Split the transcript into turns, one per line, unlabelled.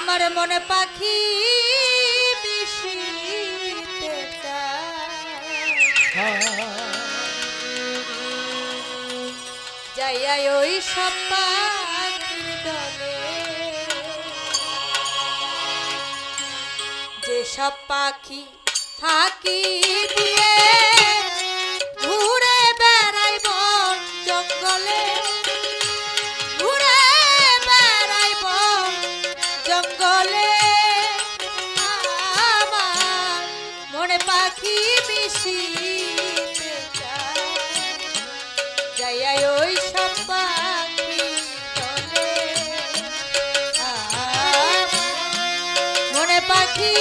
আমার মনে পাখি মিশিতে চায় যাইয়া ওই সব পাখির দলে যে সব পাখি থাকি দিয়ে ঘুরে বেড়াই বন জঙ্গলে ঘুরে বেড়াই বন জঙ্গলে আমার মনে পাখি মিশিতে চায় যাইয়া ওই সব পাখি দলে মনে পাখি